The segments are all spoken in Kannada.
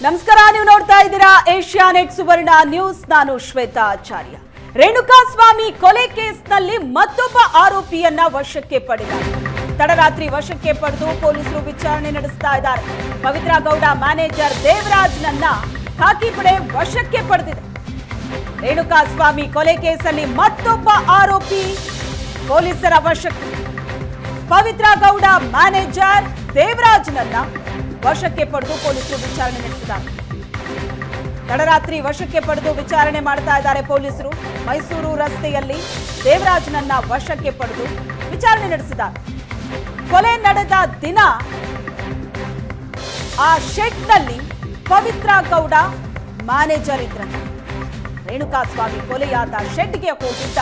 ನಮಸ್ಕಾರ, ನೀವು ನೋಡ್ತಾ ಇದ್ದೀರಾ ಏಷ್ಯಾನೆಟ್ ಸುವರ್ಣ ನ್ಯೂಸ್. ನಾನು ಶ್ವೇತಾ ಆಚಾರ್ಯ. ರೇಣುಕಾಸ್ವಾಮಿ ಕೊಲೆ ಕೇಸ್ನಲ್ಲಿ ಮತ್ತೊಬ್ಬ ಆರೋಪಿಯನ್ನ ವಶಕ್ಕೆ ಪಡೆದಿದ್ದಾರೆ. ತಡರಾತ್ರಿ ವಶಕ್ಕೆ ಪಡೆದು ಪೊಲೀಸರು ವಿಚಾರಣೆ ನಡೆಸ್ತಾ ಇದ್ದಾರೆ. ಪವಿತ್ರ ಗೌಡ ಮ್ಯಾನೇಜರ್ ದೇವರಾಜ್ನನ್ನ ಖಾಕಿ ಪಡೆ ವಶಕ್ಕೆ ಪಡೆದಿದೆ. ರೇಣುಕಾಸ್ವಾಮಿ ಕೊಲೆ ಕೇಸಲ್ಲಿ ಮತ್ತೊಬ್ಬ ಆರೋಪಿ ಪೊಲೀಸರ ವಶಕ್ಕೆ. ಪವಿತ್ರ ಗೌಡ ಮ್ಯಾನೇಜರ್ ದೇವರಾಜ್ನನ್ನ ವಶಕ್ಕೆ ಪಡೆದು ಪೊಲೀಸರು ವಿಚಾರಣೆ ನಡೆಸಿದ್ದಾರೆ. ತಡರಾತ್ರಿ ವಶಕ್ಕೆ ಪಡೆದು ವಿಚಾರಣೆ ಮಾಡ್ತಾ ಇದ್ದಾರೆ ಪೊಲೀಸರು. ಮೈಸೂರು ರಸ್ತೆಯಲ್ಲಿ ದೇವರಾಜ್ನನ್ನ ವಶಕ್ಕೆ ಪಡೆದು ವಿಚಾರಣೆ ನಡೆಸಿದ್ದಾರೆ. ಕೊಲೆ ನಡೆದ ದಿನ ಆ ಶೆಡ್ನಲ್ಲಿ ಪವಿತ್ರ ಗೌಡ ಮ್ಯಾನೇಜರ್ ಇದ್ರಂತೆ. ರೇಣುಕಾಸ್ವಾಮಿ ಕೊಲೆಯಾದ ಶೆಡ್ಗೆ ಹೋಗಿದ್ದ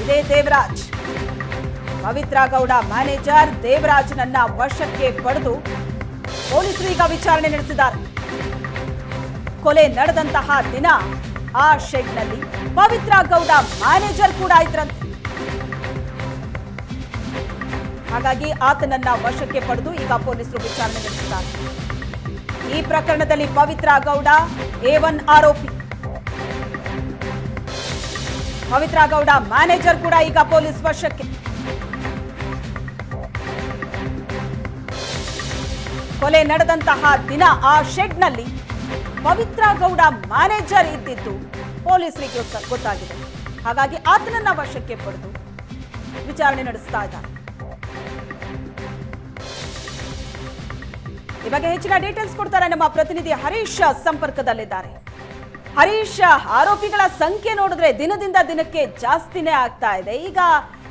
ಇದೇ ದೇವರಾಜ್. ಪವಿತ್ರ ಗೌಡ ಮ್ಯಾನೇಜರ್ ದೇವರಾಜ್ನನ್ನ ವಶಕ್ಕೆ ಪಡೆದು ಪೊಲೀಸರು ಈಗ ವಿಚಾರಣೆ ನಡೆಸಿದ್ದಾರೆ. ಕೊಲೆ ನಡೆದಂತಹ ದಿನ ಆ ಶೆಡ್ನಲ್ಲಿ ಪವಿತ್ರ ಗೌಡ ಮ್ಯಾನೇಜರ್ ಕೂಡ ಇದ್ರಂತೆ. ಹಾಗಾಗಿ ಆತನನ್ನ ವಶಕ್ಕೆ ಪಡೆದು ಈಗ ಪೊಲೀಸರು ವಿಚಾರಣೆ ನಡೆಸಿದ್ದಾರೆ. ಈ ಪ್ರಕರಣದಲ್ಲಿ ಪವಿತ್ರ ಗೌಡ A1 ಆರೋಪಿ. ಪವಿತ್ರ ಗೌಡ ಮ್ಯಾನೇಜರ್ ಕೂಡ ಈಗ ಪೊಲೀಸ್ ವಶಕ್ಕೆ. ಕೊಲೆ ನಡೆದಂತಹ ದಿನ ಆ ಶೆಡ್ನಲ್ಲಿ ಪವಿತ್ರ ಗೌಡ ಮ್ಯಾನೇಜರ್ ಇದ್ದಿದ್ದು ಪೊಲೀಸರಿಗೆ ಗೊತ್ತಾಗಿದೆ. ಹಾಗಾಗಿ ಆತನನ್ನ ವಶಕ್ಕೆ ಪಡೆದು ವಿಚಾರಣೆ ನಡೆಸ್ತಾ ಇದ್ದಾರೆ. ಈ ಬಗ್ಗೆ ಹೆಚ್ಚಿನ ಡೀಟೇಲ್ಸ್ ಕೊಡ್ತಾರೆ ನಮ್ಮ ಪ್ರತಿನಿಧಿ ಹರೀಶ್ ಸಂಪರ್ಕದಲ್ಲಿದ್ದಾರೆ. ಹರೀಶ್, ಆರೋಪಿಗಳ ಸಂಖ್ಯೆ ನೋಡಿದ್ರೆ ದಿನದಿಂದ ದಿನಕ್ಕೆ ಜಾಸ್ತಿನೇ ಆಗ್ತಾ ಇದೆ. ಈಗ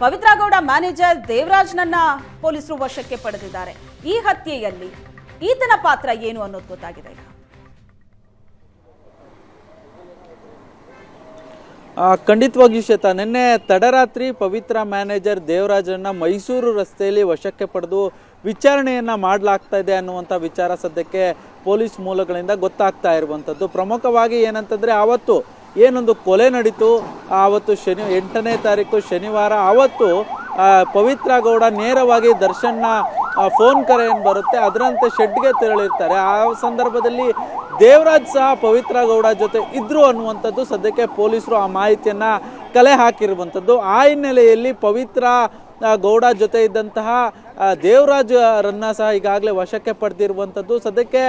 ಪವಿತ್ರ ಗೌಡ ಮ್ಯಾನೇಜರ್ ದೇವರಾಜ್ನನ್ನ ಪೊಲೀಸರು ವಶಕ್ಕೆ ಪಡೆದಿದ್ದಾರೆ. ಈ ಹತ್ಯೆಯಲ್ಲಿ ಈತನ ಪಾತ್ರ ಏನು ಅನ್ನೋದು ಗೊತ್ತಾಗಿದೆ ಈಗ. ಖಂಡಿತವಾಗಿಯೂ ಶ್ವೇತಾ, ನಿನ್ನೆ ತಡರಾತ್ರಿ ಪವಿತ್ರ ಮ್ಯಾನೇಜರ್ ದೇವರಾಜನ್ನ ಮೈಸೂರು ರಸ್ತೆಯಲ್ಲಿ ವಶಕ್ಕೆ ಪಡೆದು ವಿಚಾರಣೆಯನ್ನು ಮಾಡಲಾಗ್ತಾ ಇದೆ ಅನ್ನುವಂಥ ವಿಚಾರ ಸದ್ಯಕ್ಕೆ ಪೊಲೀಸ್ ಮೂಲಗಳಿಂದ ಗೊತ್ತಾಗ್ತಾ ಇರುವಂಥದ್ದು. ಪ್ರಮುಖವಾಗಿ ಏನಂತಂದರೆ, ಆವತ್ತು ಏನೊಂದು ಕೊಲೆ ನಡೀತು, ಆವತ್ತು 8ನೇ ತಾರೀಕು ಶನಿವಾರ, ಆವತ್ತು ಪವಿತ್ರ ಗೌಡ ನೇರವಾಗಿ ದರ್ಶನ್ನ ಫೋನ್ ಕರೆ ಏನು ಬರುತ್ತೆ ಅದರಂತೆ ಶೆಡ್ಗೆ ತೆರಳಿರ್ತಾರೆ. ಆ ಸಂದರ್ಭದಲ್ಲಿ ದೇವರಾಜ್ ಸಹ ಪವಿತ್ರ ಗೌಡ ಜೊತೆ ಇದ್ರು ಅನ್ನುವಂಥದ್ದು ಸದ್ಯಕ್ಕೆ ಪೊಲೀಸರು ಆ ಮಾಹಿತಿಯನ್ನು ಕಲೆ ಹಾಕಿರುವಂಥದ್ದು. ಆ ಹಿನ್ನೆಲೆಯಲ್ಲಿ ಪವಿತ್ರ ಗೌಡ ಜೊತೆ ಇದ್ದಂತಹ ದೇವರಾಜ್ರನ್ನ ಸಹ ಈಗಾಗಲೇ ವಶಕ್ಕೆ ಪಡೆದಿರುವಂಥದ್ದು. ಸದ್ಯಕ್ಕೆ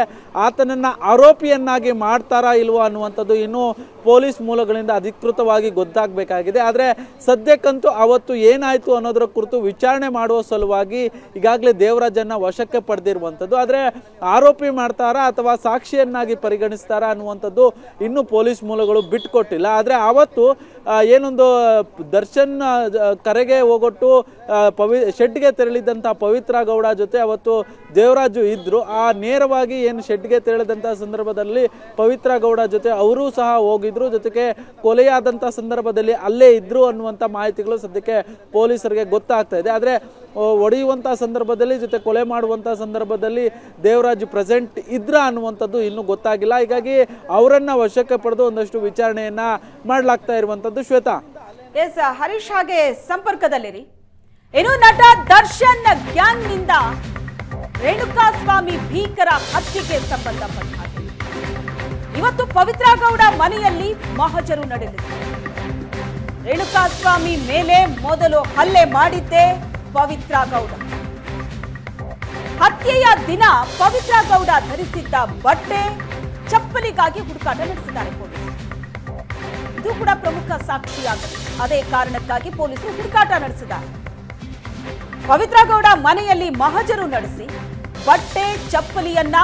ಆತನನ್ನು ಆರೋಪಿಯನ್ನಾಗಿ ಮಾಡ್ತಾರಾ ಇಲ್ವೋ ಅನ್ನುವಂಥದ್ದು ಇನ್ನೂ ಪೊಲೀಸ್ ಮೂಲಗಳಿಂದ ಅಧಿಕೃತವಾಗಿ ಗೊತ್ತಾಗಬೇಕಾಗಿದೆ. ಆದರೆ ಸದ್ಯಕ್ಕಂತೂ ಅವತ್ತು ಏನಾಯಿತು ಅನ್ನೋದರ ಕುರಿತು ವಿಚಾರಣೆ ಮಾಡುವ ಸಲುವಾಗಿ ಈಗಾಗಲೇ ದೇವರಾಜನ್ನ ವಶಕ್ಕೆ ಪಡೆದಿರುವಂಥದ್ದು. ಆದರೆ ಆರೋಪಿ ಮಾಡ್ತಾರಾ ಅಥವಾ ಸಾಕ್ಷಿಯನ್ನಾಗಿ ಪರಿಗಣಿಸ್ತಾರಾ ಅನ್ನುವಂಥದ್ದು ಇನ್ನೂ ಪೊಲೀಸ್ ಮೂಲಗಳು ಬಿಟ್ಟುಕೊಟ್ಟಿಲ್ಲ. ಆದರೆ ಆವತ್ತು ಏನೊಂದು ದರ್ಶನ್ ಕರೆಗೆ ಹೋಗೊಟ್ಟು ಶೆಡ್ಗೆ ತೆರಳಿದಂಥ ಪವಿತ್ರ ಗೌಡ ಜೊತೆ ಅವತ್ತು ದೇವರಾಜು ಇದ್ರು. ಆ ನೇರವಾಗಿ ಏನು ಶೆಡ್ಗೆ ತೆರಳಿದಂಥ ಸಂದರ್ಭದಲ್ಲಿ ಪವಿತ್ರ ಗೌಡ ಜೊತೆ ಅವರೂ ಸಹ ಹೋಗಿದ್ರು, ಜೊತೆಗೆ ಕೊಲೆಯಾದಂಥ ಸಂದರ್ಭದಲ್ಲಿ ಅಲ್ಲೇ ಇದ್ರು ಅನ್ನುವಂಥ ಮಾಹಿತಿಗಳು ಸದ್ಯಕ್ಕೆ ಪೊಲೀಸರಿಗೆ ಗೊತ್ತಾಗ್ತಾ ಇದೆ. ಆದರೆ ಹೊಡೆಯುವಂಥ ಸಂದರ್ಭದಲ್ಲಿ ಜೊತೆ ಕೊಲೆ ಮಾಡುವಂಥ ಸಂದರ್ಭದಲ್ಲಿ ದೇವರಾಜ್ ಪ್ರೆಸೆಂಟ್ ಇದ್ರ ಅನ್ನುವಂಥದ್ದು ಇನ್ನೂ ಗೊತ್ತಾಗಿಲ್ಲ. ಹೀಗಾಗಿ ಅವರನ್ನ ವಶಕ್ಕೆ ಪಡೆದು ಒಂದಷ್ಟು ವಿಚಾರಣೆಯನ್ನ ಮಾಡಲಾಗ್ತಾ ಇರುವಂಥದ್ದು. ಶ್ವೇತಾ. ಎಸ್ ಹರೀಶ್, ಹಾಗೆ ಸಂಪರ್ಕದಲ್ಲಿರಿ. ಏನು, ನಟ ದರ್ಶನ್ ಗ್ಯಾಂಗ್ನಿಂದ ರೇಣುಕಾಸ್ವಾಮಿ ಭೀಕರ ಹತ್ಯೆಗೆ ಸಂಬಂಧಪಟ್ಟ ಹಾಗೆ ಇವತ್ತು ಪವಿತ್ರ ಗೌಡ ಮನೆಯಲ್ಲಿ ಮಹಜರು ನಡೆದಿದೆ. ರೇಣುಕಾಸ್ವಾಮಿ ಮೇಲೆ ಮೊದಲು ಹಲ್ಲೆ ಮಾಡಿದ್ದೆ ಪವಿತ್ರ ಗೌಡ. ಹತ್ಯೆಯ ದಿನ ಪವಿತ್ರ ಗೌಡ ಧರಿಸಿದ್ದ ಬಟ್ಟೆ, ಚಪ್ಪಲಿಗಾಗಿ ಹುಡುಕಾಟ ನಡೆಸಿದ್ದಾರೆ ಪೊಲೀಸರು. ಇದು ಕೂಡ ಪ್ರಮುಖ ಸಾಕ್ಷಿಯಾಗುತ್ತೆ. ಅದೇ ಕಾರಣಕ್ಕಾಗಿ ಪೊಲೀಸರು ಹುಡುಕಾಟ ನಡೆಸಿದ್ದಾರೆ. ಪವಿತ್ರ ಗೌಡ ಮನೆಯಲ್ಲಿ ಮಹಜರು ನಡೆಸಿ ಬಟ್ಟೆ, ಚಪ್ಪಲಿಯನ್ನ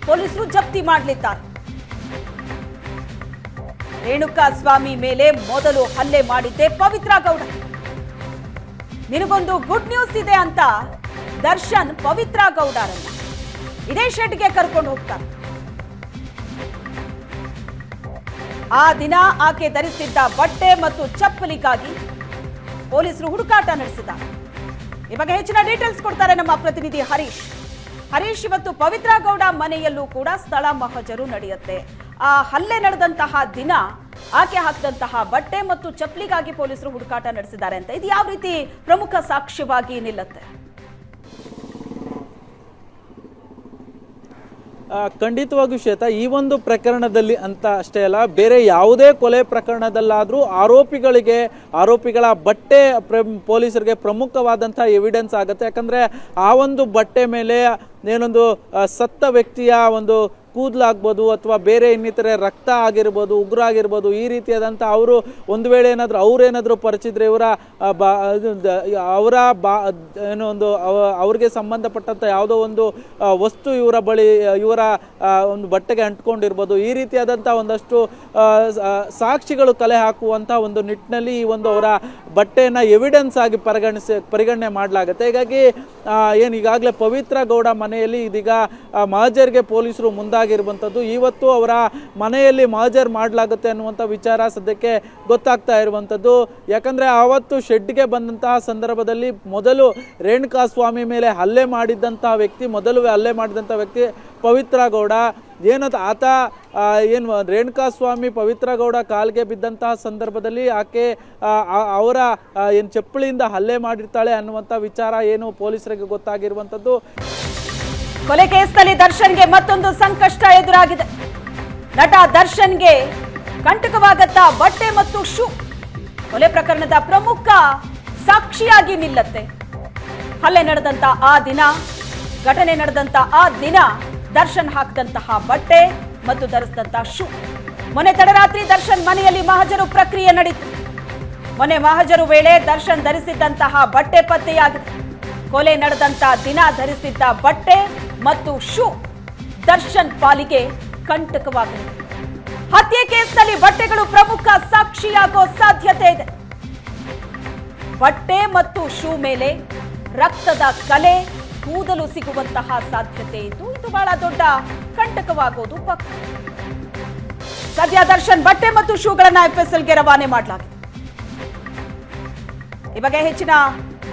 ಪೊಲೀಸರು ಜಪ್ತಿ ಮಾಡಲಿದ್ದಾರೆ. ರೇಣುಕಾಸ್ವಾಮಿ ಮೇಲೆ ಮೊದಲು ಹಲ್ಲೆ ಮಾಡಿದ್ದೆ ಪವಿತ್ರ ಗೌಡ. ನಿನಗೊಂದು ಗುಡ್ ನ್ಯೂಸ್ ಇದೆ ಅಂತ ದರ್ಶನ್ ಪವಿತ್ರ ಗೌಡರನ್ನ ಇದೇ ಶೆಡ್ಗೆ ಕರ್ಕೊಂಡು ಹೋಗ್ತಾರೆ. ಆ ದಿನ ಆಕೆ ಧರಿಸಿದ್ದ ಬಟ್ಟೆ ಮತ್ತು ಚಪ್ಪಲಿಗಾಗಿ ಪೊಲೀಸರು ಹುಡುಕಾಟ ನಡೆಸಿದ್ದಾರೆ. ಈ ಬಗ್ಗೆ ಹೆಚ್ಚಿನ ಡೀಟೇಲ್ಸ್ ಕೊಡ್ತಾರೆ ನಮ್ಮ ಪ್ರತಿನಿಧಿ ಹರೀಶ್. ಹರೀಶ್, ಇವತ್ತು ಪವಿತ್ರ ಗೌಡ ಮನೆಯಲ್ಲೂ ಕೂಡ ಸ್ಥಳ ಮಹಜರು ನಡೆಯುತ್ತೆ. ಆ ಹಲ್ಲೆ ನಡೆದಂತಹ ದಿನ ಆಕೆ ಹಾಕಿದಂತಹ ಬಟ್ಟೆ ಮತ್ತು ಚಪ್ಪಲಿಗಾಗಿ ಪೊಲೀಸರು ಹುಡುಕಾಟ ನಡೆಸಿದ್ದಾರೆ ಅಂತ ಇದು ಯಾವ ರೀತಿ ಪ್ರಮುಖ ಸಾಕ್ಷ್ಯವಾಗಿ ನಿಲ್ಲುತ್ತೆ? ಖಂಡಿತವಾಗಿಯೂ ಶ್ವೇತಾ, ಈ ಒಂದು ಪ್ರಕರಣದಲ್ಲಿ ಅಂತ ಅಷ್ಟೇ ಅಲ್ಲ, ಬೇರೆ ಯಾವುದೇ ಕೊಲೆ ಪ್ರಕರಣದಲ್ಲಾದರೂ ಆರೋಪಿಗಳ ಬಟ್ಟೆ ಪೊಲೀಸರಿಗೆ ಪ್ರಮುಖವಾದಂಥ ಎವಿಡೆನ್ಸ್ ಆಗುತ್ತೆ. ಯಾಕಂದರೆ ಆ ಒಂದು ಬಟ್ಟೆ ಮೇಲೆ ಏನೊಂದು ಸತ್ತ ವ್ಯಕ್ತಿಯ ಒಂದು ಕೂದಲಾಗ್ಬೋದು ಅಥವಾ ಬೇರೆ ಇನ್ನಿತರೆ ರಕ್ತ ಆಗಿರ್ಬೋದು, ಉಗುರು ಆಗಿರ್ಬೋದು, ಈ ರೀತಿಯಾದಂಥ ಅವರು ಒಂದು ವೇಳೆ ಅವರೇನಾದರೂ ಪರಿಚಿದ್ರೆ ಅವ್ರಿಗೆ ಸಂಬಂಧಪಟ್ಟಂಥ ಯಾವುದೋ ಒಂದು ವಸ್ತು ಇವರ ಒಂದು ಬಟ್ಟೆಗೆ ಅಂಟ್ಕೊಂಡಿರ್ಬೋದು. ಈ ರೀತಿಯಾದಂಥ ಒಂದಷ್ಟು ಸಾಕ್ಷಿಗಳು ಕಲೆ ಹಾಕುವಂಥ ಒಂದು ನಿಟ್ಟಿನಲ್ಲಿ ಈ ಒಂದು ಅವರ ಬಟ್ಟೆಯನ್ನು ಎವಿಡೆನ್ಸ್ ಆಗಿ ಪರಿಗಣನೆ ಮಾಡಲಾಗುತ್ತೆ. ಹೀಗಾಗಿ ಈಗಾಗಲೇ ಪವಿತ್ರ ಗೌಡ ಮನೆಯಲ್ಲಿ ಇದೀಗ ಮಹಜರ್ಗೆ ಪೊಲೀಸರು ಮುಂದಾಗಿರುವಂಥದ್ದು. ಇವತ್ತು ಅವರ ಮನೆಯಲ್ಲಿ ಮಹಜರ್ ಮಾಡಲಾಗುತ್ತೆ ಅನ್ನುವಂಥ ವಿಚಾರ ಸದ್ಯಕ್ಕೆ ಗೊತ್ತಾಗ್ತಾ ಇರುವಂಥದ್ದು. ಯಾಕಂದರೆ ಆವತ್ತು ಶೆಡ್ಗೆ ಬಂದಂತಹ ಸಂದರ್ಭದಲ್ಲಿ ಮೊದಲು ರೇಣುಕಾಸ್ವಾಮಿ ಮೇಲೆ ಹಲ್ಲೆ ಮಾಡಿದಂಥ ವ್ಯಕ್ತಿ ಪವಿತ್ರ ಗೌಡ. ಆತ ರೇಣುಕಾಸ್ವಾಮಿ ಪವಿತ್ರ ಗೌಡ ಕಾಲ್ಗೆ ಬಿದ್ದಂತಹ ಸಂದರ್ಭದಲ್ಲಿ ಆಕೆ ಅವರ ಚಪ್ಪಲಿಯಿಂದ ಹಲ್ಲೆ ಮಾಡಿರ್ತಾಳೆ ಅನ್ನುವಂಥ ವಿಚಾರ ಪೊಲೀಸರಿಗೆ ಗೊತ್ತಾಗಿರುವಂಥದ್ದು. ಕೊಲೆ ಕೇಸ್ನಲ್ಲಿ ದರ್ಶನ್ಗೆ ಮತ್ತೊಂದು ಸಂಕಷ್ಟ ಎದುರಾಗಿದೆ. ನಟ ದರ್ಶನ್ಗೆ ಕಂಟಕವಾಗತ್ತಾ ಬಟ್ಟೆ ಮತ್ತು ಶೂ. ಕೊಲೆ ಪ್ರಕರಣದ ಪ್ರಮುಖ ಸಾಕ್ಷಿಯಾಗಿ ನಿಲ್ಲತ್ತೆ. ಹಲ್ಲೆ ನಡೆದಂತ ಆ ದಿನ, ಘಟನೆ ನಡೆದಂತ ಆ ದಿನ ದರ್ಶನ್ ಹಾಕಿದಂತಹ ಬಟ್ಟೆ ಮತ್ತು ಧರಿಸಿದಂತಹ ಶೂ. ಮೊನ್ನೆ ತಡರಾತ್ರಿ ದರ್ಶನ್ ಮನೆಯಲ್ಲಿ ಮಹಜರು ಪ್ರಕ್ರಿಯೆ ನಡೆಯಿತು. ಮೊನ್ನೆ ಮಹಜರು ವೇಳೆ ದರ್ಶನ್ ಧರಿಸಿದ್ದಂತಹ ಬಟ್ಟೆ ಪತ್ತೆಯಾಗಿದೆ. ಕೊಲೆ ನಡೆದಂತ ದಿನ ಧರಿಸಿದ್ದ ಬಟ್ಟೆ ಮತ್ತು ಶೂ ದರ್ಶನ್ ಪಾಲಿಗೆ ಕಂಟಕವಾಗಲಿದೆ. ಹತ್ಯೆ ಕೇಸ್ನಲ್ಲಿ ಬಟ್ಟೆಗಳು ಪ್ರಮುಖ ಸಾಕ್ಷಿಯಾಗೋ ಸಾಧ್ಯತೆ ಇದೆ. ಬಟ್ಟೆ ಮತ್ತು ಶೂ ಮೇಲೆ ರಕ್ತದ ಕಲೆ, ಕೂದಲು ಸಿಗುವಂತಹ ಸಾಧ್ಯತೆ ಇದ್ದು ಇದು ಬಹಳ ದೊಡ್ಡ ಕಂಟಕವಾಗೋದು ಪಕ್ಕ. ಸದ್ಯ ದರ್ಶನ್ ಬಟ್ಟೆ ಮತ್ತು ಶೂಗಳನ್ನ FSLಗೆ ರವಾನೆ ಮಾಡಲಾಗಿದೆ. ಈ ಬಗ್ಗೆ ಹೆಚ್ಚಿನ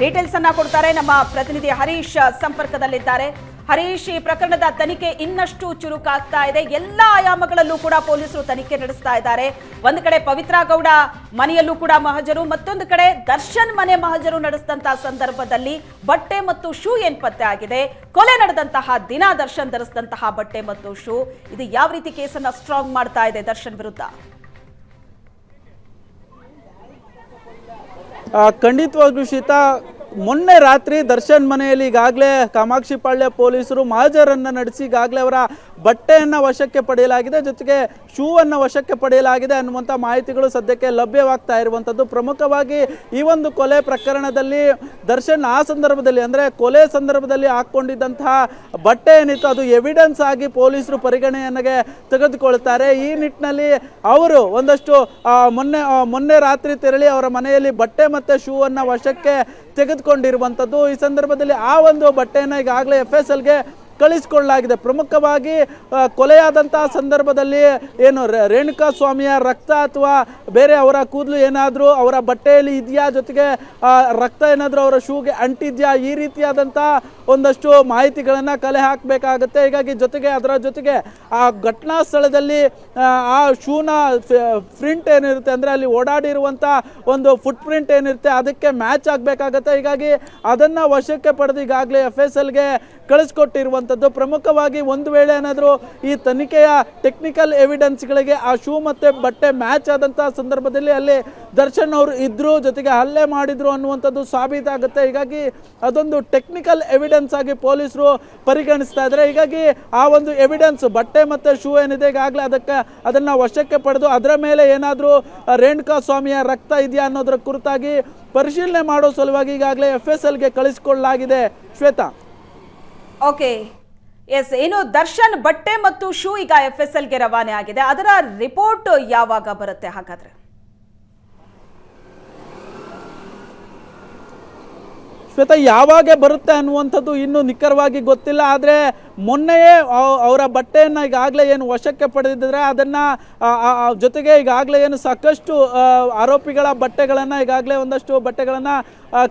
ಡೀಟೇಲ್ಸ್ ಅನ್ನ ಕೊಡ್ತಾರೆ ನಮ್ಮ ಪ್ರತಿನಿಧಿ ಹರೀಶ್ ಸಂಪರ್ಕದಲ್ಲಿದ್ದಾರೆ. ಹರೀಶ್, ಈ ಪ್ರಕರಣದ ತನಿಖೆ ಇನ್ನಷ್ಟು ಚುರುಕಾಗ್ತಾ ಇದೆ. ಎಲ್ಲ ಆಯಾಮಗಳಲ್ಲೂ ಕೂಡ ಪೊಲೀಸರು ತನಿಖೆ ನಡೆಸ್ತಾ ಇದ್ದಾರೆ. ಒಂದು ಕಡೆ ಪವಿತ್ರ ಗೌಡ ಮನೆಯಲ್ಲೂ ಕೂಡ ಮಹಜರು, ಮತ್ತೊಂದು ಕಡೆ ದರ್ಶನ್ ಮನೆ ಮಹಜರು ನಡೆಸಿದಂತಹ ಸಂದರ್ಭದಲ್ಲಿ ಬಟ್ಟೆ ಮತ್ತು ಶೂ ಏನ್ ಪತ್ತೆ ಆಗಿದೆ, ಕೊಲೆ ನಡೆದಂತಹ ದಿನ ದರ್ಶನ್ ಧರಿಸಿದಂತಹ ಬಟ್ಟೆ ಮತ್ತು ಶೂ, ಇದು ಯಾವ ರೀತಿ ಕೇಸನ್ನ ಸ್ಟ್ರಾಂಗ್ ಮಾಡ್ತಾ ಇದೆ ದರ್ಶನ್ ವಿರುದ್ಧ? ಖಂಡಿತವಾಗ್ಲೂ ಶ್ವೇತಾ, ಮೊನ್ನೆ ರಾತ್ರಿ ದರ್ಶನ್ ಮನೆಯಲ್ಲಿ ಈಗಾಗಲೇ ಕಾಮಾಕ್ಷಿಪಾಳ್ಯ ಪೊಲೀಸರು ಮಹಜರನ್ನು ನಡೆಸಿ ಈಗಾಗಲೇ ಅವರ ಬಟ್ಟೆಯನ್ನು ವಶಕ್ಕೆ ಪಡೆಯಲಾಗಿದೆ, ಜೊತೆಗೆ ಶೂ ಅನ್ನು ವಶಕ್ಕೆ ಪಡೆಯಲಾಗಿದೆ ಅನ್ನುವಂಥ ಮಾಹಿತಿಗಳು ಸದ್ಯಕ್ಕೆ ಲಭ್ಯವಾಗ್ತಾ ಇರುವಂಥದ್ದು. ಪ್ರಮುಖವಾಗಿ ಈ ಒಂದು ಕೊಲೆ ಪ್ರಕರಣದಲ್ಲಿ ದರ್ಶನ್ ಆ ಸಂದರ್ಭದಲ್ಲಿ ಅಂದರೆ ಕೊಲೆ ಸಂದರ್ಭದಲ್ಲಿ ಹಾಕ್ಕೊಂಡಿದ್ದಂತಹ ಬಟ್ಟೆ ಏನಿತ್ತು ಅದು ಎವಿಡೆನ್ಸ್ ಆಗಿ ಪೊಲೀಸರು ಪರಿಗಣನೆಗೆ ತೆಗೆದುಕೊಳ್ತಾರೆ. ಈ ನಿಟ್ಟಿನಲ್ಲಿ ಅವರು ಒಂದಷ್ಟು ಮೊನ್ನೆ ರಾತ್ರಿ ತೆರಳಿ ಅವರ ಮನೆಯಲ್ಲಿ ಬಟ್ಟೆ ಮತ್ತು ಶೂ ಅನ್ನು ವಶಕ್ಕೆ ತೆಗೆದುಕೊಂಡಿರುವಂಥದ್ದು. ಈ ಸಂದರ್ಭದಲ್ಲಿ ಆ ಒಂದು ಬಟ್ಟೆಯನ್ನು ಈಗಾಗಲೇ FSLಗೆ ಕಳಿಸಿಕೊಳ್ಳಲಾಗಿದೆ. ಪ್ರಮುಖವಾಗಿ ಕೊಲೆಯಾದಂತಹ ಸಂದರ್ಭದಲ್ಲಿ ರೇಣುಕಾಸ್ವಾಮಿಯ ರಕ್ತ ಅಥವಾ ಬೇರೆ ಅವರ ಕೂದಲು ಏನಾದರೂ ಅವರ ಬಟ್ಟೆಯಲ್ಲಿ ಇದೆಯಾ, ಜೊತೆಗೆ ರಕ್ತ ಏನಾದರೂ ಅವರ ಶೂಗೆ ಅಂಟಿದ್ಯಾ, ಈ ರೀತಿಯಾದಂಥ ಒಂದಷ್ಟು ಮಾಹಿತಿಗಳನ್ನು ಕಲೆ ಹಾಕಬೇಕಾಗುತ್ತೆ. ಹೀಗಾಗಿ ಅದರ ಜೊತೆಗೆ ಆ ಘಟನಾ ಸ್ಥಳದಲ್ಲಿ ಆ ಶೂನ ಪ್ರಿಂಟ್ ಏನಿರುತ್ತೆ ಅಂದರೆ ಅಲ್ಲಿ ಓಡಾಡಿರುವಂಥ ಒಂದು ಫುಟ್ ಪ್ರಿಂಟ್ ಏನಿರುತ್ತೆ ಅದಕ್ಕೆ ಮ್ಯಾಚ್ ಆಗಬೇಕಾಗತ್ತೆ. ಹೀಗಾಗಿ ಅದನ್ನು ವಶಕ್ಕೆ ಪಡೆದು ಈಗಾಗಲೇ FSLಗೆ ಕಳಿಸ್ಕೊಟ್ಟಿರುವಂಥದ್ದು. ಪ್ರಮುಖವಾಗಿ ಒಂದು ವೇಳೆ ಏನಾದರೂ ಈ ತನಿಖೆಯ ಟೆಕ್ನಿಕಲ್ ಎವಿಡೆನ್ಸ್ಗಳಿಗೆ ಆ ಶೂ ಮತ್ತು ಬಟ್ಟೆ ಮ್ಯಾಚ್ ಆದಂತಹ ಸಂದರ್ಭದಲ್ಲಿ ಅಲ್ಲಿ ದರ್ಶನ್ ಅವರು ಇದ್ರು, ಜೊತೆಗೆ ಹಲ್ಲೆ ಮಾಡಿದ್ರು ಅನ್ನುವಂಥದ್ದು ಸಾಬೀತಾಗುತ್ತೆ. ಹೀಗಾಗಿ ಅದೊಂದು ಟೆಕ್ನಿಕಲ್ ಎವಿಡೆನ್ಸ್ ಆಗಿ ಪೊಲೀಸರು ಪರಿಗಣಿಸ್ತಾ ಇದ್ದಾರೆ. ಹೀಗಾಗಿ ಆ ಒಂದು ಎವಿಡೆನ್ಸ್ ಬಟ್ಟೆ ಮತ್ತು ಶೂ ಏನಿದೆ ಈಗಾಗಲೇ ಅದನ್ನು ವಶಕ್ಕೆ ಪಡೆದು ಅದರ ಮೇಲೆ ಏನಾದರೂ ರೇಣುಕಾಸ್ವಾಮಿಯ ರಕ್ತ ಇದೆಯಾ ಅನ್ನೋದರ ಕುರಿತಾಗಿ ಪರಿಶೀಲನೆ ಮಾಡೋ ಸಲುವಾಗಿ ಈಗಾಗಲೇ FSLಗೆ ಕಳಿಸಿಕೊಳ್ಳಲಾಗಿದೆ. ಶ್ವೇತಾ, ಓಕೆ, ಎಸ್, ಏನು ದರ್ಶನ್ ಬಟ್ಟೆ ಮತ್ತು ಶೂ ಈಗ FSLಗೆ ರವಾನೆ ಆಗಿದೆ, ಅದರ ರಿಪೋರ್ಟ್ ಯಾವಾಗ ಬರುತ್ತೆ ಹಾಗಾದ್ರೆ? ಶ್ವೇತಾ, ಯಾವಾಗ ಬರುತ್ತೆ ಅನ್ನುವಂಥದ್ದು ಇನ್ನೂ ನಿಖರವಾಗಿ ಗೊತ್ತಿಲ್ಲ. ಆದರೆ ಮೊನ್ನೆಯೇ ಅವರ ಬಟ್ಟೆಯನ್ನು ಈಗಾಗಲೇ ಏನು ವಶಕ್ಕೆ ಪಡೆದಿದ್ದಾರೆ ಅದನ್ನು ಜೊತೆಗೆ ಈಗಾಗಲೇ ಏನು ಸಾಕಷ್ಟು ಆರೋಪಿಗಳ ಬಟ್ಟೆಗಳನ್ನು ಈಗಾಗಲೇ ಒಂದಷ್ಟು ಬಟ್ಟೆಗಳನ್ನು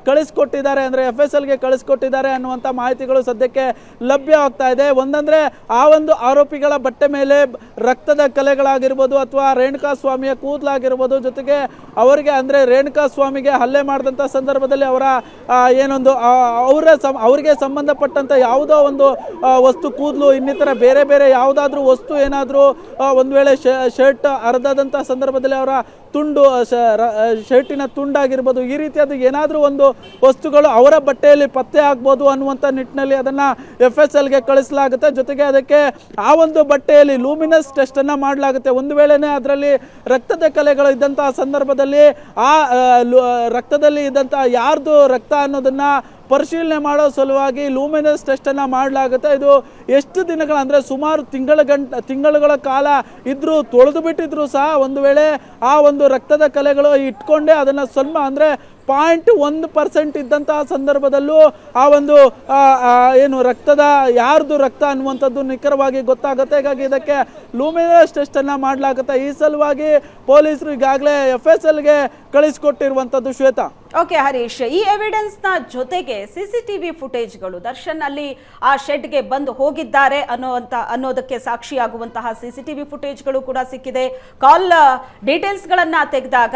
ಕಳಿಸ್ಕೊಟ್ಟಿದ್ದಾರೆ, ಅಂದರೆ FSLಗೆ ಕಳಿಸ್ಕೊಟ್ಟಿದ್ದಾರೆ ಅನ್ನುವಂಥ ಮಾಹಿತಿಗಳು ಸದ್ಯಕ್ಕೆ ಲಭ್ಯವಾಗ್ತಾ ಇದೆ. ಒಂದಂದರೆ ಆ ಒಂದು ಆರೋಪಿಗಳ ಬಟ್ಟೆ ಮೇಲೆ ರಕ್ತದ ಕಲೆಗಳಾಗಿರ್ಬೋದು ಅಥವಾ ರೇಣುಕಾಸ್ವಾಮಿಯ ಕೂದಲಾಗಿರ್ಬೋದು, ಜೊತೆಗೆ ಅವರಿಗೆ ಅಂದರೆ ರೇಣುಕಾಸ್ವಾಮಿಗೆ ಹಲ್ಲೆ ಮಾಡಿದಂಥ ಸಂದರ್ಭದಲ್ಲಿ ಅವರ ಏನೊಂದು ಅವರಿಗೆ ಸಂಬಂಧಪಟ್ಟಂಥ ಯಾವುದೋ ಒಂದು ವಸ್ತು, ಕೂದಲು, ಇನ್ನಿತರ ಬೇರೆ ಬೇರೆ ಯಾವುದಾದ್ರೂ ವಸ್ತು ಏನಾದರೂ ಒಂದು ವೇಳೆ ಶರ್ಟ್ ಹರಿದಂಥ ಸಂದರ್ಭದಲ್ಲಿ ಅವರ ತುಂಡು, ಶರ್ಟಿನ ತುಂಡಾಗಿರ್ಬೋದು, ಈ ರೀತಿಯಾದ ಏನಾದರೂ ಒಂದು ವಸ್ತುಗಳು ಅವರ ಬಟ್ಟೆಯಲ್ಲಿ ಪತ್ತೆ ಆಗ್ಬೋದು ಅನ್ನುವಂಥ ನಿಟ್ಟಿನಲ್ಲಿ ಅದನ್ನು FSLಗೆ ಕಳಿಸಲಾಗುತ್ತೆ. ಜೊತೆಗೆ ಅದಕ್ಕೆ ಆ ಒಂದು ಬಟ್ಟೆಯಲ್ಲಿ ಲೂಮಿನಸ್ ಟೆಸ್ಟನ್ನು ಮಾಡಲಾಗುತ್ತೆ. ಒಂದು ವೇಳೆನೇ ಅದರಲ್ಲಿ ರಕ್ತದ ಕಲೆಗಳು ಇದ್ದಂತಹ ಸಂದರ್ಭದಲ್ಲಿ ಆ ರಕ್ತದಲ್ಲಿ ಇದ್ದಂಥ ಯಾರ್ದು ರಕ್ತ ಅನ್ನೋದನ್ನು ಪರಿಶೀಲನೆ ಮಾಡೋ ಸಲುವಾಗಿ ಲೂಮಿನಸ್ ಟೆಸ್ಟನ್ನು ಮಾಡಲಾಗುತ್ತೆ. ಇದು ಎಷ್ಟು ದಿನಗಳ ಅಂದರೆ ಸುಮಾರು ತಿಂಗಳುಗಳ ಕಾಲ ಇದ್ರೂ ತೊಳೆದು ಬಿಟ್ಟಿದ್ರು ಸಹ ಒಂದು ವೇಳೆ ಆ ಒಂದು ರಕ್ತದ ಕಲೆಗಳು ಇಟ್ಕೊಂಡೇ ಅದನ್ನು ಸ್ವಲ್ಪ ಅಂದರೆ 0.1% ಇದ್ದಂತಹ ಸಂದರ್ಭದಲ್ಲೂ ಆ ಒಂದು ಏನು ರಕ್ತದ ಯಾರ್ದು ರಕ್ತ ಅನ್ನುವಂಥದ್ದು ನಿಖರವಾಗಿ ಗೊತ್ತಾಗುತ್ತೆ. ಹೀಗಾಗಿ ಇದಕ್ಕೆ ಲೂಮಿನಸ್ ಟೆಸ್ಟನ್ನು ಮಾಡಲಾಗುತ್ತೆ. ಈ ಸಲುವಾಗಿ ಪೊಲೀಸರು ಈಗಾಗಲೇ FSLಗೆ ಕಳಿಸಿಕೊಟ್ಟಿರುವಂಥದ್ದು. ಶ್ವೇತಾ. ಓಕೆ ಹರೀಶ್, ಈ ಎವಿಡೆನ್ಸ್ನ ಜೊತೆಗೆ CCTV ಫುಟೇಜ್ಗಳು ದರ್ಶನ್ ಅಲ್ಲಿ ಆ ಶೆಡ್ಗೆ ಬಂದು ಹೋಗಿದ್ದಾರೆ ಅನ್ನೋದಕ್ಕೆ ಸಾಕ್ಷಿಯಾಗುವಂತಹ CCTV ಫುಟೇಜ್ಗಳು ಕೂಡ ಸಿಕ್ಕಿದೆ. ಕಾಲ್ ಡೀಟೇಲ್ಸ್ಗಳನ್ನ ತೆಗೆದಾಗ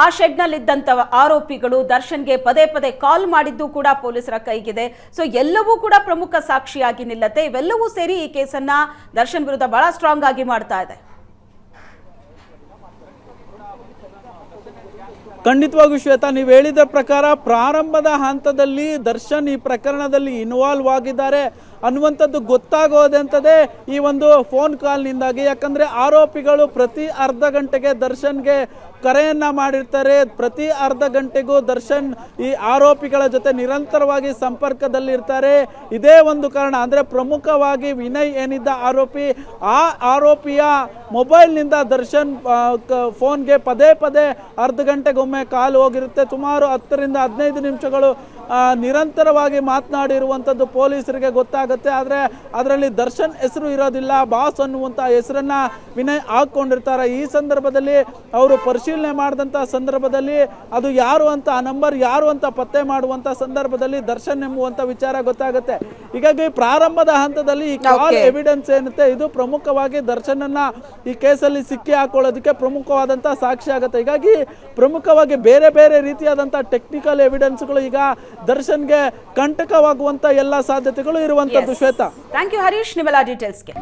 ಆ ಶೆಡ್ನಲ್ಲಿದ್ದಂಥ ಆರೋಪಿಗಳು ದರ್ಶನ್ಗೆ ಪದೇ ಪದೇ ಕಾಲ್ ಮಾಡಿದ್ದು ಕೂಡ ಪೊಲೀಸರ ಕೈಗಿದೆ. ಸೊ ಎಲ್ಲವೂ ಕೂಡ ಪ್ರಮುಖ ಸಾಕ್ಷಿಯಾಗಿ ನಿಲ್ಲತ್ತೆ. ಇವೆಲ್ಲವೂ ಸೇರಿ ಈ ಕೇಸನ್ನ ದರ್ಶನ್ ವಿರುದ್ಧ ಬಹಳ ಸ್ಟ್ರಾಂಗ್ ಆಗಿ ಮಾಡ್ತಾ ಇದೆ. ಖಂಡಿತವಾಗೂ ಶ್ವೇತಾ, ನೀವು ಹೇಳಿದ ಪ್ರಕಾರ ಪ್ರಾರಂಭದ ಹಂತದಲ್ಲಿ ದರ್ಶನ್ ಈ ಪ್ರಕರಣದಲ್ಲಿ ಇನ್ವಾಲ್ವ್ ಆಗಿದ್ದಾರೆ ಅನ್ನುವಂಥದ್ದು ಗೊತ್ತಾಗೋದಂಥದ್ದೇ ಈ ಒಂದು ಫೋನ್ ಕಾಲ್ನಿಂದಾಗಿ. ಯಾಕಂದರೆ ಆರೋಪಿಗಳು ಪ್ರತಿ ಅರ್ಧ ಗಂಟೆಗೆ ದರ್ಶನ್ಗೆ ಕರೆಯನ್ನು ಮಾಡಿರ್ತಾರೆ. ಪ್ರತಿ ಅರ್ಧ ಗಂಟೆಗೂ ದರ್ಶನ್ ಈ ಆರೋಪಿಗಳ ಜೊತೆ ನಿರಂತರವಾಗಿ ಸಂಪರ್ಕದಲ್ಲಿರ್ತಾರೆ. ಇದೇ ಒಂದು ಕಾರಣ ಅಂದರೆ ಪ್ರಮುಖವಾಗಿ ವಿನಯ್ ಏನಿದ್ದ ಆರೋಪಿ, ಆ ಆರೋಪಿಯ ಮೊಬೈಲ್ನಿಂದ ದರ್ಶನ್ ಫೋನ್ಗೆ ಪದೇ ಪದೇ ಅರ್ಧ ಗಂಟೆಗೊಮ್ಮೆ ಕಾಲ್ ಹೋಗಿರುತ್ತೆ. ಸುಮಾರು 10 ರಿಂದ 15 ನಿಮಿಷಗಳು ನಿರಂತರವಾಗಿ ಮಾತನಾಡಿರುವಂಥದ್ದು ಪೊಲೀಸರಿಗೆ ಗೊತ್ತಾಗುತ್ತೆ. ಆದರೆ ಅದರಲ್ಲಿ ದರ್ಶನ್ ಹೆಸರು ಇರೋದಿಲ್ಲ, ಬಾಸ್ ಅನ್ನುವಂಥ ಹೆಸರನ್ನು ವಿನಯ್ ಹಾಕ್ಕೊಂಡಿರ್ತಾರೆ. ಈ ಸಂದರ್ಭದಲ್ಲಿ ಅವರು ಪರಿಶೀಲನೆ ಮಾಡಿದಂಥ ಸಂದರ್ಭದಲ್ಲಿ ಅದು ಯಾರು ಅಂತ, ಆ ನಂಬರ್ ಯಾರು ಅಂತ ಪತ್ತೆ ಮಾಡುವಂಥ ಸಂದರ್ಭದಲ್ಲಿ ದರ್ಶನ್ ಎಂಬುವಂಥ ವಿಚಾರ ಗೊತ್ತಾಗುತ್ತೆ. ಹೀಗಾಗಿ ಪ್ರಾರಂಭದ ಹಂತದಲ್ಲಿ ಈ ಕಾಲ್ ಎವಿಡೆನ್ಸ್ ಏನಿದೆ ಇದು ಪ್ರಮುಖವಾಗಿ ದರ್ಶನನ್ನ ಈ ಕೇಸಲ್ಲಿ ಸಿಕ್ಕಿ ಹಾಕೊಳ್ಳೋದಕ್ಕೆ ಪ್ರಮುಖವಾದಂಥ ಸಾಕ್ಷಿ ಆಗುತ್ತೆ. ಹೀಗಾಗಿ ಪ್ರಮುಖವಾಗಿ ಬೇರೆ ಬೇರೆ ರೀತಿಯಾದಂಥ ಟೆಕ್ನಿಕಲ್ ಎವಿಡೆನ್ಸ್ಗಳು ಈಗ ದರ್ಶನ್ಗೆ ಕಂಟಕವಾಗುವಂತ ಎಲ್ಲ ಸಾಧ್ಯತೆಗಳು ಇರುವಂತದ್ದು. ಶ್ವೇತಾ, ಥ್ಯಾಂಕ್ ಯು ಹರೀಶ್, ನಿಮ್ಮೆಲ್ಲ ಡೀಟೇಲ್ಸ್ಗೆ.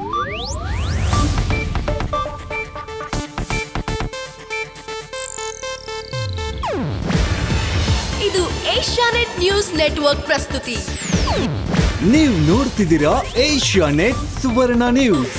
ಇದು ಏಷ್ಯಾನೆಟ್ ನ್ಯೂಸ್ ನೆಟ್ವರ್ಕ್ ಪ್ರಸ್ತುತಿ. ನೀವು ನೋಡ್ತಿದ್ದೀರಾ ಏಷ್ಯಾನೆಟ್ ಸುವರ್ಣ ನ್ಯೂಸ್.